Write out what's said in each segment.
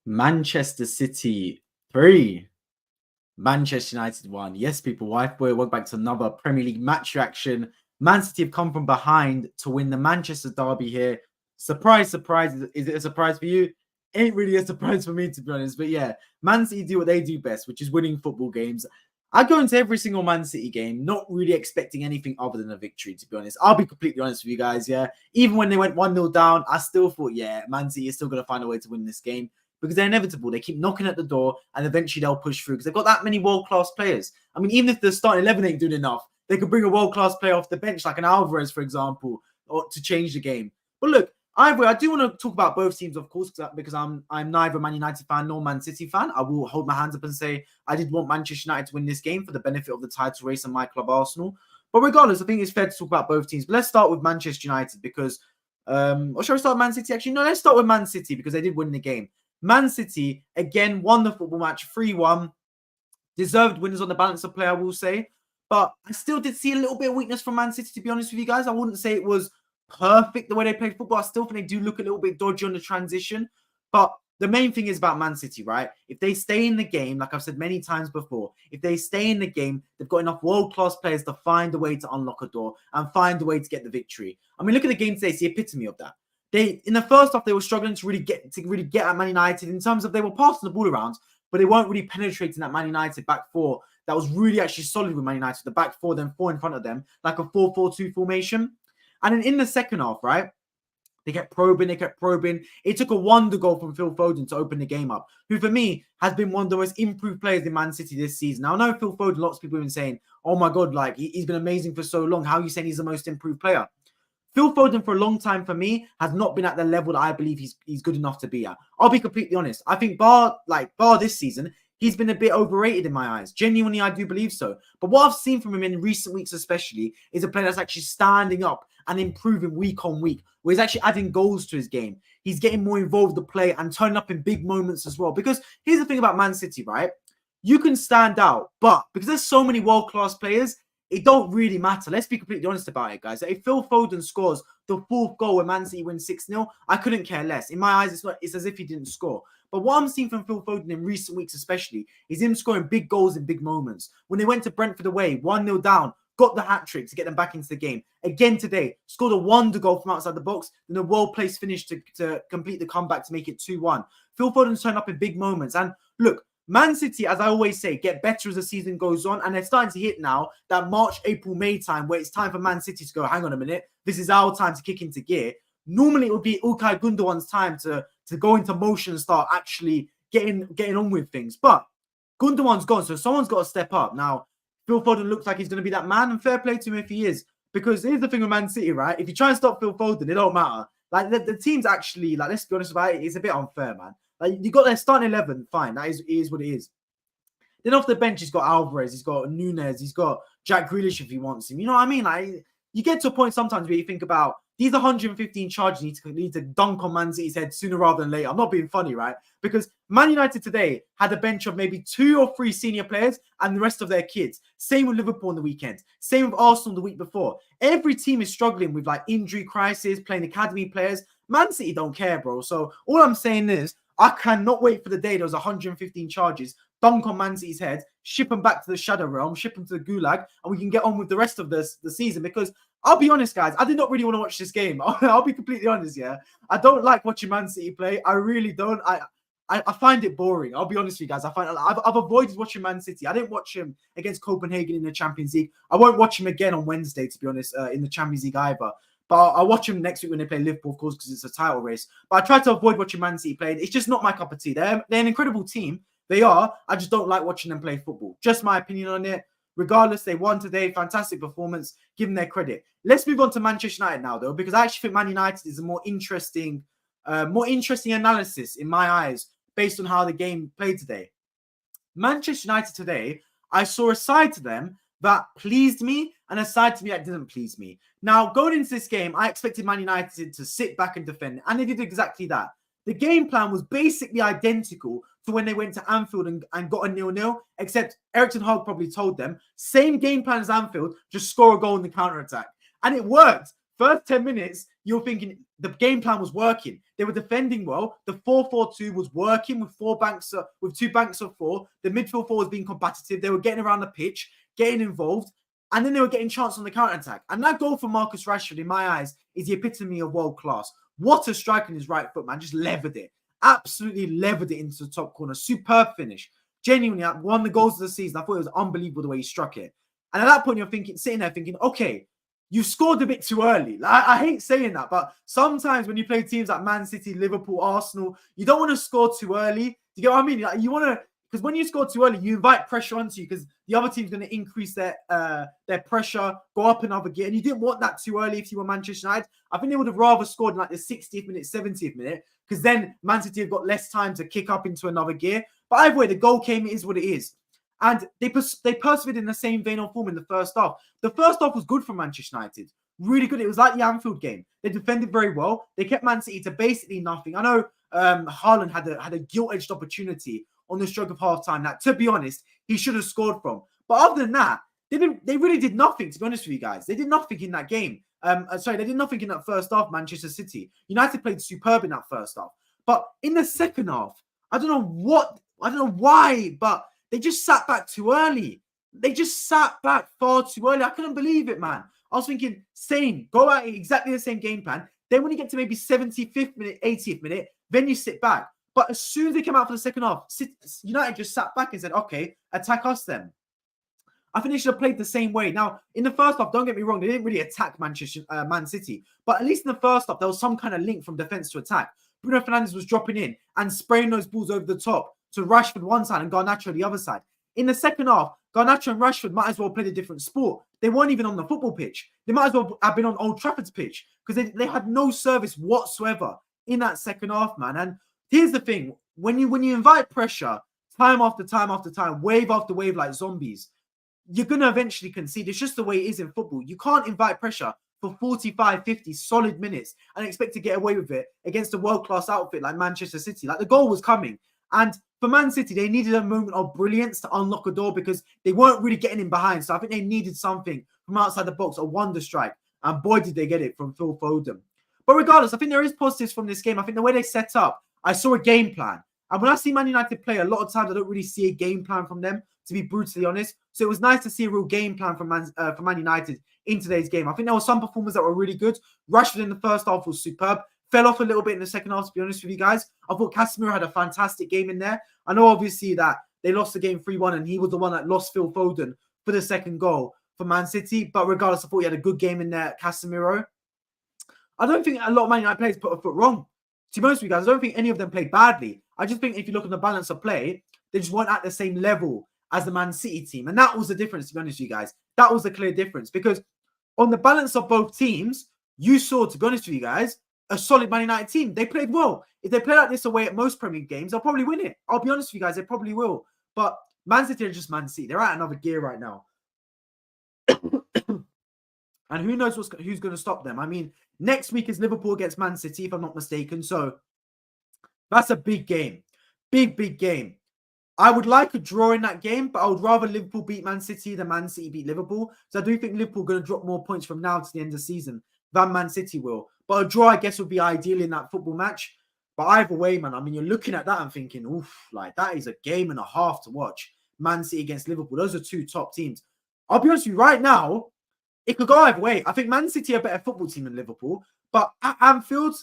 Manchester City 3, Manchester United 1. Yes, people, wife boy, welcome back to another Premier League match reaction. Man City have come from behind to win the Manchester derby here. Surprise, surprise. Is it a surprise for you? Ain't really a surprise for me, to be honest. But yeah, Man City do what they do best, which is winning football games. I go into every single Man City game not really expecting anything other than a victory, to be honest. I'll be completely honest with you guys, yeah. Even when they went 1-0 down, I still thought, yeah, Man City is still going to find a way to win this game because they're inevitable. They keep knocking at the door and eventually they'll push through because they've got that many world-class players. I mean, even if the starting 11 ain't doing enough, they could bring a world-class player off the bench like an Alvarez, for example, or to change the game. But look, I do want to talk about both teams, of course, because I'm neither a Man United fan nor Man City fan. I will hold my hands up and say I did want Manchester United to win this game for the benefit of the title race and my club Arsenal. But regardless, I think it's fair to talk about both teams. But let's start with Manchester United because, or shall we start with Man City? Actually, no, let's start with Man City because they did win the game. Man City, again, won the football match 3-1. Deserved winners on the balance of play, I will say. But I still did see a little bit of weakness from Man City, to be honest with you guys. I wouldn't say it was perfect the way they played football. I still think they do look a little bit dodgy on the transition. But the main thing is about Man City, right? If they stay in the game, like I've said many times before, if they stay in the game, they've got enough world-class players to find a way to unlock a door and find a way to get the victory. I mean, look at the game today. It's the epitome of that. In the first half, they were struggling to really get at Man United in terms of they were passing the ball around, but they weren't really penetrating that Man United back four that was really actually solid with Man United. The back four, then four in front of them, like a 4-4-2 formation. And then in the second half, right, they kept probing. It took a wonder goal from Phil Foden to open the game up, who for me has been one of the most improved players in Man City this season. Now, I know Phil Foden, lots of people have been saying, oh my God, like he's been amazing for so long. How are you saying he's the most improved player? Phil Foden for a long time for me has not been at the level that I believe he's good enough to be at. I'll be completely honest. I think bar this season, he's been a bit overrated in my eyes. Genuinely, I do believe so. But what I've seen from him in recent weeks especially is a player that's actually standing up and improving week on week, where he's actually adding goals to his game. He's getting more involved with the play and turning up in big moments as well. Because here's the thing about Man City, right? You can stand out, but because there's so many world-class players, it don't really matter. Let's be completely honest about it, guys. If Phil Foden scores the fourth goal when Man City wins 6-0, I couldn't care less. In my eyes, it's as if he didn't score. But what I'm seeing from Phil Foden in recent weeks especially is him scoring big goals in big moments. When they went to Brentford away, 1-0 down, got the hat-trick to get them back into the game. Again today, scored a wonder goal from outside the box, then a well-placed finish to complete the comeback to make it 2-1. Phil Foden's turned up in big moments. And look, Man City, as I always say, get better as the season goes on. And they're starting to hit now that March, April, May time where it's time for Man City to go, hang on a minute, this is our time to kick into gear. Normally, it would be Ilkay Gundogan's time to go into motion and start actually getting on with things. But Gundogan's gone, so someone's got to step up. Now, Phil Foden looks like he's going to be that man, and fair play to him if he is. Because here's the thing with Man City, right? If you try and stop Phil Foden, it don't matter. Like, the team's actually, like, let's be honest about it, it's a bit unfair, man. Like, you got their starting 11, fine. That is what it is. Then off the bench, he's got Alvarez, he's got Nunez, he's got Jack Grealish if he wants him. You know what I mean? Like, you get to a point sometimes where you think about these 115 charges need to dunk on Man City's head sooner rather than later. I'm not being funny, right? Because Man United today had a bench of maybe 2 or 3 senior players and the rest of their kids. Same with Liverpool on the weekend. Same with Arsenal the week before. Every team is struggling with like injury crisis, playing academy players. Man City don't care, bro. So all I'm saying is I cannot wait for the day those 115 charges dunk on Man City's head, ship them back to the Shadow Realm, ship them to the Gulag, and we can get on with the rest of the season. Because I'll be honest, guys, I did not really want to watch this game. I'll be completely honest, yeah. I don't like watching Man City play. I really don't. I find it boring. I'll be honest with you guys. I've avoided watching Man City. I didn't watch him against Copenhagen in the Champions League. I won't watch him again on Wednesday, to be honest, in the Champions League either. But I'll watch him next week when they play Liverpool, of course, because it's a title race. But I try to avoid watching Man City play. It's just not my cup of tea. They're an incredible team. They are. I just don't like watching them play football. Just my opinion on it. Regardless, they won today. Fantastic performance. Give them their credit. Let's move on to Manchester United now, though, because I actually think Man United is a more interesting analysis in my eyes based on how the game played today. Manchester United today, I saw a side to them that pleased me and a side to me that didn't please me. Now, going into this game, I expected Man United to sit back and defend, and they did exactly that. The game plan was basically identical to when they went to Anfield and got a 0-0, except Erik ten Hag probably told them, same game plan as Anfield, just score a goal in the counter-attack. And it worked. First 10 minutes, you're thinking the game plan was working. They were defending well. The 4-4-2 was working with with 2 banks of 4. The midfield 4 was being competitive. They were getting around the pitch, getting involved, and then they were getting chances on the counter-attack. And that goal from Marcus Rashford, in my eyes, is the epitome of world class. What a strike on his right foot, man. Just levered it. Absolutely levered it into the top corner. Superb finish. Genuinely, one of the goals of the season. I thought it was unbelievable the way he struck it. And at that point, you're sitting there thinking, okay, you scored a bit too early. I hate saying that, but sometimes when you play teams like Man City, Liverpool, Arsenal, you don't want to score too early. Do you get what I mean? Like, you want to, because when you score too early, you invite pressure onto you because the other team's going to increase their pressure, go up another gear. And you didn't want that too early if you were Manchester United. I think they would have rather scored in like the 60th minute, 70th minute, because then Man City have got less time to kick up into another gear. But either way, the goal came, it is what it is. And they persevered in the same vein of form in the first half. The first half was good for Manchester United. Really good. It was like the Anfield game. They defended very well. They kept Man City to basically nothing. I know Haaland had a gilt-edged opportunity on the stroke of half-time that, to be honest, he should have scored from. But other than that, they really did nothing, to be honest with you guys. They did nothing in that game. They did nothing in that first half, Manchester City. United played superb in that first half. But in the second half, I don't know why, but they just sat back too early. They just sat back far too early. I couldn't believe it, man. I was thinking, go out exactly the same game plan. Then when you get to maybe 75th minute, 80th minute, then you sit back. But as soon as they came out for the second half, United just sat back and said, okay, attack us then. I think they should have played the same way. Now, in the first half, don't get me wrong, they didn't really attack Man City. But at least in the first half, there was some kind of link from defence to attack. Bruno Fernandes was dropping in and spraying those balls over the top to Rashford one side and Garnacho the other side. In the second half, Garnacho and Rashford might as well play a different sport. They weren't even on the football pitch. They might as well have been on Old Trafford's pitch because they had no service whatsoever in that second half, man. And here's the thing. When you invite pressure time after time after time, wave after wave like zombies, you're going to eventually concede. It's just the way it is in football. You can't invite pressure for 45, 50 solid minutes and expect to get away with it against a world-class outfit like Manchester City. Like, the goal was coming. And for Man City, they needed a moment of brilliance to unlock a door because they weren't really getting in behind. So I think they needed something from outside the box, a wonder strike. And boy, did they get it from Phil Foden. But regardless, I think there is positives from this game. I think the way they set up, I saw a game plan. And when I see Man United play, a lot of times I don't really see a game plan from them, to be brutally honest. So it was nice to see a real game plan from Man United in today's game. I think there were some performers that were really good. Rashford in the first half was superb. Fell off a little bit in the second half, to be honest with you guys. I thought Casemiro had a fantastic game in there. I know, obviously, that they lost the game 3-1, and he was the one that lost Phil Foden for the second goal for Man City. But regardless, I thought he had a good game in there, Casemiro. I don't think a lot of Man United players put a foot wrong. To be honest with you guys, I don't think any of them played badly. I just think if you look at the balance of play, they just weren't at the same level as the Man City team. And that was the difference, to be honest with you guys. That was the clear difference. Because on the balance of both teams, you saw, to be honest with you guys, a solid Man United team. They played well. If they play like this away at most Premier League games, they'll probably win it. I'll be honest with you guys, they probably will. But Man City are just Man City. They're at another gear right now. And who knows who's going to stop them. I mean, next week is Liverpool against Man City, if I'm not mistaken. So that's a big game. Big game. I would like a draw in that game, but I would rather Liverpool beat Man City than Man City beat Liverpool. So I do think Liverpool are going to drop more points from now to the end of the season than Man City will. But a draw, I guess, would be ideal in that football match. But either way, man, I mean, you're looking at that and thinking, oof, like, that is a game and a half to watch. Man City against Liverpool. Those are two top teams. I'll be honest with you, right now, it could go either way. I think Man City are a better football team than Liverpool. But at Anfield,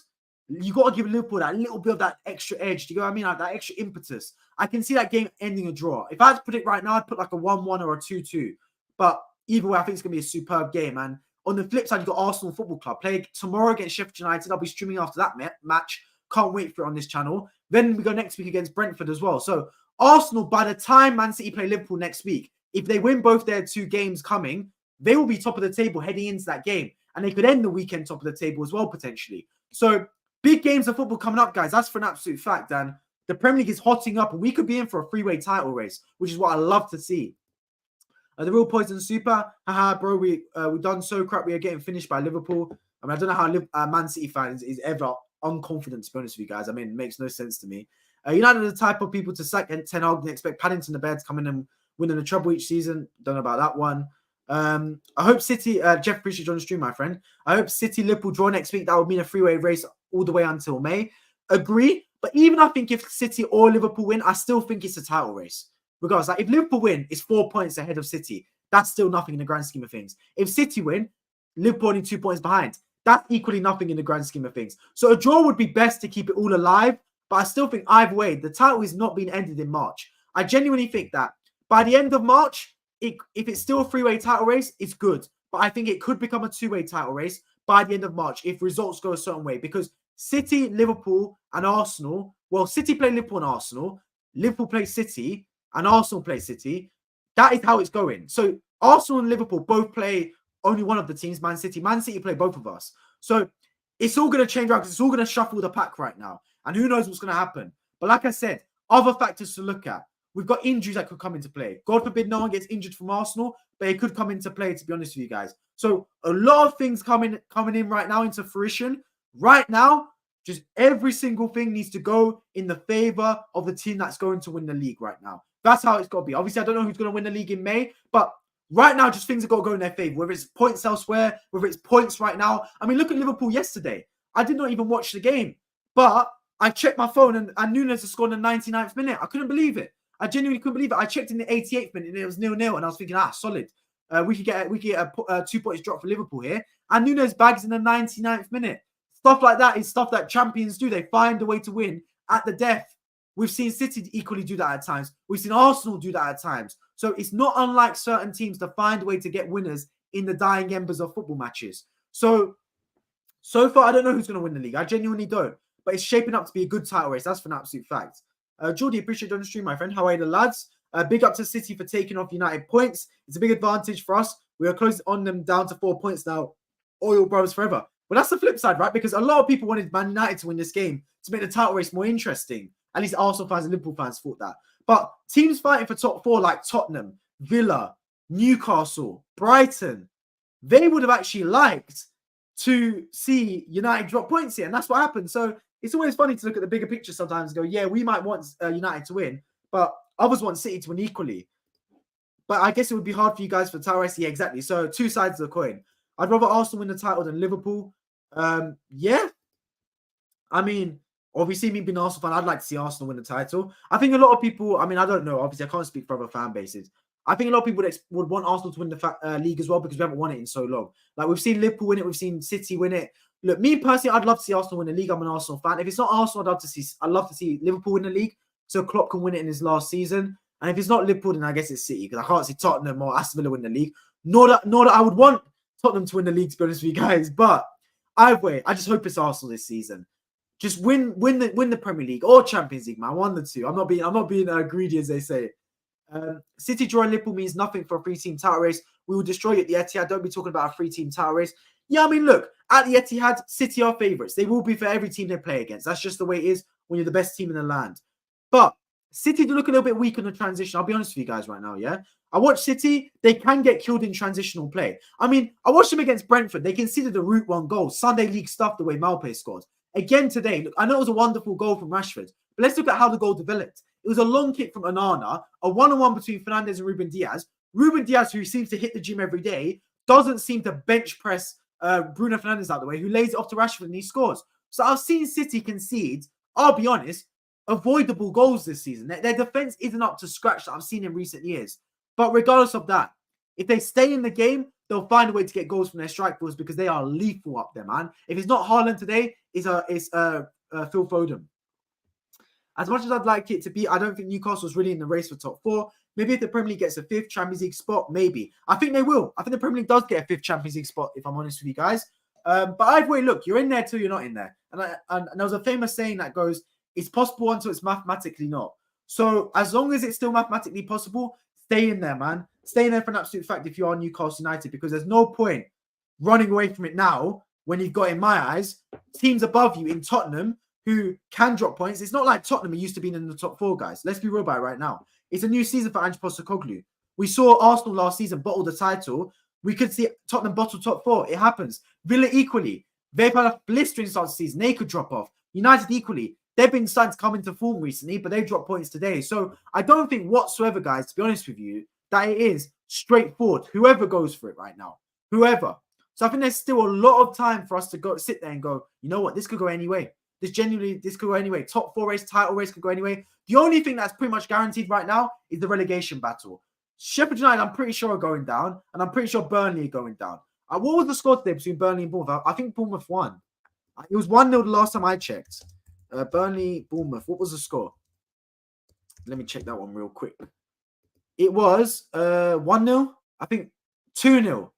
you got to give Liverpool that little bit of that extra edge. Do you know what I mean? Like, that extra impetus. I can see that game ending a draw. If I had to put it right now, I'd put like a 1-1 or a 2-2. But either way, I think it's going to be a superb game. And on the flip side, you've got Arsenal Football Club playing tomorrow against Sheffield United. I'll be streaming after that match. Can't wait for it on this channel. Then we go next week against Brentford as well. So Arsenal, by the time Man City play Liverpool next week, if they win both their two games coming, they will be top of the table heading into that game. And they could end the weekend top of the table as well, potentially. So big games of football coming up, guys. That's for an absolute fact. And the Premier League is hotting up. And we could be in for a three-way title race, which is what I love to see. The Real Poison Super. Haha, bro, we done so crap. We are getting finished by Liverpool. I mean, I don't know how Man City fans is ever unconfident, to be honest with you guys. I mean, it makes no sense to me. United are the type of people to sack Ten Hag and expect Paddington the Bear to come in and win in the treble each season. Don't know about that one. I hope City, Jeff, appreciate you on the stream, my friend. I hope City Liverpool draw next week. That would mean a three-way race all the way until May. Agree. But even I think if City or Liverpool win, I still think it's a title race. Regardless, like if Liverpool win, it's 4 points ahead of City. That's still nothing in the grand scheme of things. If City win, Liverpool only 2 points behind. That's equally nothing in the grand scheme of things. So a draw would be best to keep it all alive. But I still think either way, the title is not being ended in March. I genuinely think that by the end of March, if it's still a three-way title race, it's good. But I think it could become a two-way title race by the end of March if results go a certain way. Because City, Liverpool, and Arsenal, well, City play Liverpool and Arsenal, Liverpool play City, and Arsenal play City. That is how it's going. So Arsenal and Liverpool both play only one of the teams, Man City. Man City play both of us. So it's all going to change around because it's all going to shuffle the pack right now. And who knows what's going to happen. But like I said, other factors to look at. We've got injuries that could come into play. God forbid no one gets injured from Arsenal, but it could come into play, to be honest with you guys. So a lot of things coming in right now into fruition. Right now, just every single thing needs to go in the favor of the team that's going to win the league right now. That's how it's got to be. Obviously, I don't know who's going to win the league in May, but right now, just things have got to go in their favor. Whether it's points elsewhere, whether it's points right now. I mean, look at Liverpool yesterday. I did not even watch the game, but I checked my phone and Nunes has scored in the 99th minute. I couldn't believe it. I genuinely couldn't believe it. I checked in the 88th minute and it was 0-0, and I was thinking, solid. We could get a 2 points drop for Liverpool here. And Nunes bags in the 99th minute. Stuff like that is stuff that champions do. They find a way to win at the death. We've seen City equally do that at times. We've seen Arsenal do that at times. So it's not unlike certain teams to find a way to get winners in the dying embers of football matches. So far, I don't know who's going to win the league. I genuinely don't. But it's shaping up to be a good title race. That's for an absolute fact. Jordy, appreciate you on the stream, my friend. How are you, the lads? Big up to City for taking off United points. It's a big advantage for us. We are close on them down to 4 points now. Oil brothers forever. But that's the flip side, right? Because a lot of people wanted Man United to win this game to make the title race more interesting. At least Arsenal fans and Liverpool fans thought that. But teams fighting for top four like Tottenham, Villa, Newcastle, Brighton, they would have actually liked to see United drop points here. And that's what happened. So it's always funny to look at the bigger picture sometimes and go, yeah, we might want United to win, but others want City to win equally. But I guess it would be hard for you guys for the title race. Yeah, exactly. So two sides of the coin. I'd rather Arsenal win the title than Liverpool. Yeah. I mean, obviously, me being an Arsenal fan, I'd like to see Arsenal win the title. I think a lot of people, I mean, I don't know. Obviously, I can't speak for other fan bases. I think a lot of people would want Arsenal to win the league as well because we haven't won it in so long. Like, we've seen Liverpool win it. We've seen City win it. Look, me personally, I'd love to see Arsenal win the league. I'm an Arsenal fan. If it's not Arsenal, I'd love to see Liverpool win the league so Klopp can win it in his last season. And if it's not Liverpool, then I guess it's City because I can't see Tottenham or Aston Villa win the league. Nor that I would want Tottenham to win the league, to be honest with you guys. But either way, I just hope it's Arsenal this season. Just win the Premier League or Champions League, man. One of the two. I'm not being greedy, as they say. City drawing Liverpool means nothing for a three-team title race. We will destroy you at the Etihad. Don't be talking about a three-team title race. Yeah, I mean, look, at the Etihad, City are favourites. They will be for every team they play against. That's just the way it is when you're the best team in the land. But City do look a little bit weak in the transition. I'll be honest with you guys right now, yeah? I watch City. They can get killed in transitional play. I mean, I watched them against Brentford. They conceded a route one goal. Sunday League stuff the way Maupay scored. Again today, look, I know it was a wonderful goal from Rashford, but let's look at how the goal developed. It was a long kick from Onana, a one-on-one between Fernandes and Ruben Diaz. Ruben Diaz, who seems to hit the gym every day, doesn't seem to bench press Bruno Fernandes out the way, who lays it off to Rashford and he scores. So I've seen City concede, I'll be honest, avoidable goals this season. Their defense isn't up to scratch that I've seen in recent years. But regardless of that, if they stay in the game, they'll find a way to get goals from their strike force because they are lethal up there, man. If it's not Haaland today, it's Phil Foden. As much as I'd like it to be, I don't think Newcastle's really in the race for top four. Maybe if the Premier League gets a fifth Champions League spot, maybe. I think they will. I think the Premier League does get a fifth Champions League spot, if I'm honest with you guys. But either way, look, you're in there till you're not in there. And there was a famous saying that goes, it's possible until it's mathematically not. So as long as it's still mathematically possible, stay in there, man. Stay in there for an absolute fact if you are Newcastle United, because there's no point running away from it now when you've got, in my eyes, teams above you in Tottenham who can drop points. It's not like Tottenham are used to being in the top four, guys. Let's be real about it right now. It's a new season for Ange Postecoglou. We saw Arsenal last season bottle the title. We could see Tottenham bottle top four. It happens. Villa equally. They've had a blistering start to the season. They could drop off. United equally. They've been starting to come into form recently, but they've dropped points today. So I don't think whatsoever, guys, to be honest with you, that it is straightforward. Whoever goes for it right now, whoever. So I think there's still a lot of time for us to go sit there and go, you know what, this could go any way. This could go anyway. Top 4 race, title race could go anyway. The only thing that's pretty much guaranteed right now is the relegation battle. Sheffield United, I'm pretty sure, are going down, and I'm pretty sure Burnley are going down. What was the score today between Burnley and Bournemouth? I think Bournemouth won. It was 1-0 the last time I checked. Burnley, Bournemouth. What was the score? Let me check that one real quick. It was 1-0. I think 2-0.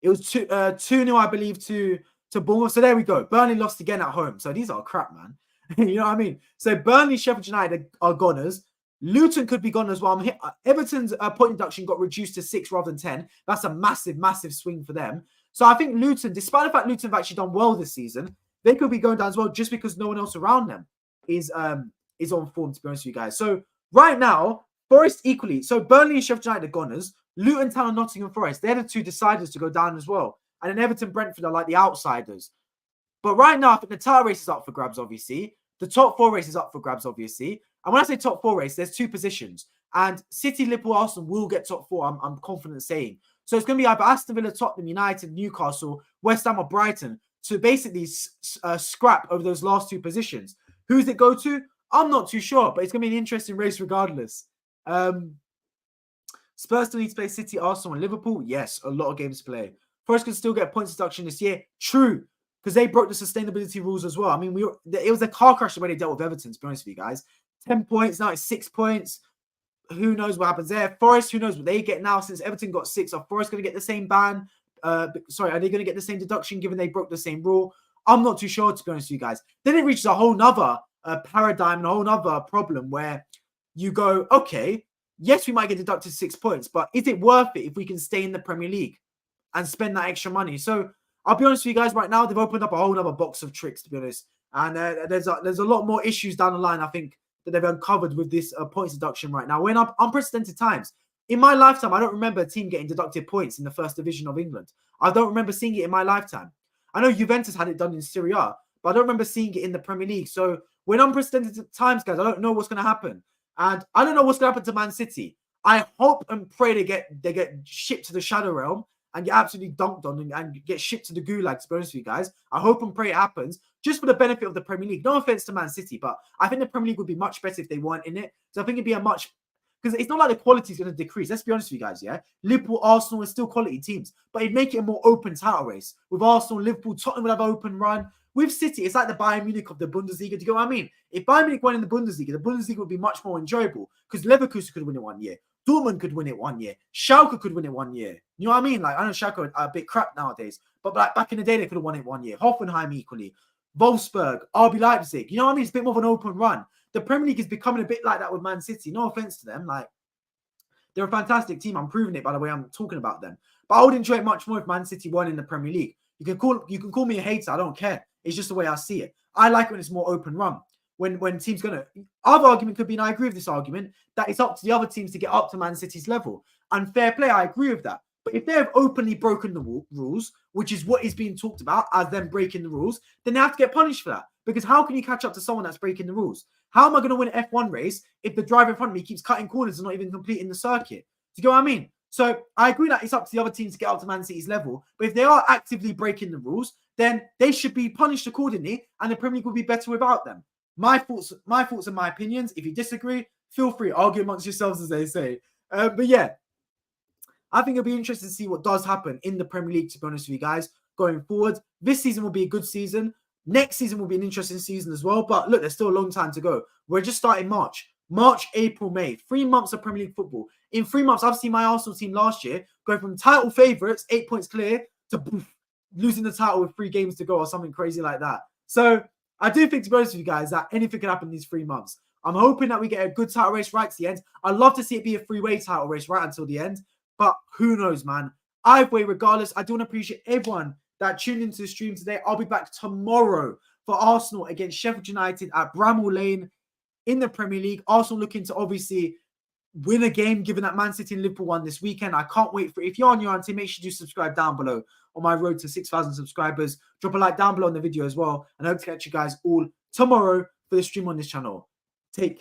It was 2-0, I believe, to Bournemouth. So there we go. Burnley lost again at home. So these are crap, man. You know what I mean? So Burnley, Sheffield United are goners. Luton could be gone as well. Everton's point deduction got reduced to 6 rather than 10. That's a massive, massive swing for them. So I think Luton, despite the fact Luton have actually done well this season, they could be going down as well just because no one else around them is on form, to be honest with you guys. So right now, Forest equally. So Burnley and Sheffield United are goners. Luton Town and Nottingham Forest, they're the 2 deciders to go down as well. And then Everton, Brentford are like the outsiders. But right now, I think the title race is up for grabs, obviously. The top 4 race is up for grabs, obviously. And when I say top 4 race, there's 2 positions. And City, Liverpool, Arsenal will get top 4, I'm confident saying. So it's going to be either Aston Villa, Tottenham, United, Newcastle, West Ham or Brighton to basically scrap over those last 2 positions. Who's it go to? I'm not too sure, but it's going to be an interesting race regardless. Spurs still need to play City, Arsenal and Liverpool. Yes, a lot of games to play. Forest can still get points deduction this year. True, because they broke the sustainability rules as well. I mean, it was a car crash the way they dealt with Everton, to be honest with you guys. 10 points, now it's 6 points. Who knows what happens there? Forest, who knows what they get now since Everton got 6. Are Forest going to get the same ban? Are they going to get the same deduction given they broke the same rule? I'm not too sure, to be honest with you guys. Then it reaches a whole nother paradigm and a whole nother problem where you go, okay, yes, we might get deducted 6 points, but is it worth it if we can stay in the Premier League and spend that extra money? So I'll be honest with you guys right now, they've opened up a whole nother box of tricks, to be honest. And there's a lot more issues down the line, I think, that they've uncovered with this points deduction right now. We're in unprecedented times. In my lifetime, I don't remember a team getting deducted points in the first division of England. I don't remember seeing it in my lifetime. I know Juventus had it done in Serie A, but I don't remember seeing it in the Premier League. So we're in unprecedented times, guys. I don't know what's going to happen. And I don't know what's going to happen to Man City. I hope and pray they get shipped to the Shadow Realm and get absolutely dunked on and get shipped to the gulag, to be honest with you guys. I hope and pray it happens just for the benefit of the Premier League. No offense to Man City, but I think the Premier League would be much better if they weren't in it. So I think it'd be a much... Because it's not like the quality is going to decrease. Let's be honest with you guys, yeah? Liverpool, Arsenal are still quality teams, but it'd make it a more open title race. With Arsenal, Liverpool, Tottenham would have an open run. With City, it's like the Bayern Munich of the Bundesliga. Do you get what I mean? If Bayern Munich won in the Bundesliga would be much more enjoyable because Leverkusen could win it 1 year. Dortmund could win it 1 year. Schalke could win it 1 year. You know what I mean? Like, I know Schalke are a bit crap nowadays, but like back in the day, they could have won it 1 year. Hoffenheim equally. Wolfsburg, RB Leipzig. You know what I mean? It's a bit more of an open run. The Premier League is becoming a bit like that with Man City. No offense to them. Like, they're a fantastic team. I'm proving it by the way I'm talking about them. But I would enjoy it much more if Man City won in the Premier League. You can call me a hater. I don't care. It's just the way I see it. I like when it's more open run. When teams gonna... Other argument could be, and I agree with this argument, that it's up to the other teams to get up to Man City's level. And fair play, I agree with that. But if they have openly broken the rules, which is what is being talked about as them breaking the rules, then they have to get punished for that. Because how can you catch up to someone that's breaking the rules? How am I going to win an F1 race if the driver in front of me keeps cutting corners and not even completing the circuit? Do you get what I mean? So I agree that it's up to the other teams to get up to Man City's level. But if they are actively breaking the rules, then they should be punished accordingly, and the Premier League will be better without them. My thoughts and my opinions. If you disagree, feel free. Argue amongst yourselves, as they say. But yeah, I think it'll be interesting to see what does happen in the Premier League, to be honest with you guys, going forward. This season will be a good season. Next season will be an interesting season as well. But look, there's still a long time to go. We're just starting March. March, April, May. 3 months of Premier League football. In 3 months, I've seen my Arsenal team last year go from title favourites, 8 points clear, to losing the title with 3 games to go or something crazy like that. So I do think, to be honest with you guys, that anything can happen in these 3 months. I'm hoping that we get a good title race right to the end. I'd love to see it be a 3-way title race right until the end. But who knows, man. Either way, regardless, I do want to appreciate everyone that tuned into the stream today. I'll be back tomorrow for Arsenal against Sheffield United at Bramall Lane in the Premier League. Arsenal looking to obviously win a game, given that Man City and Liverpool won this weekend. I can't wait for it. If you're on your own team, make sure you subscribe down below on my road to 6,000 subscribers. Drop a like down below on the video as well. And I hope to catch you guys all tomorrow for the stream on this channel.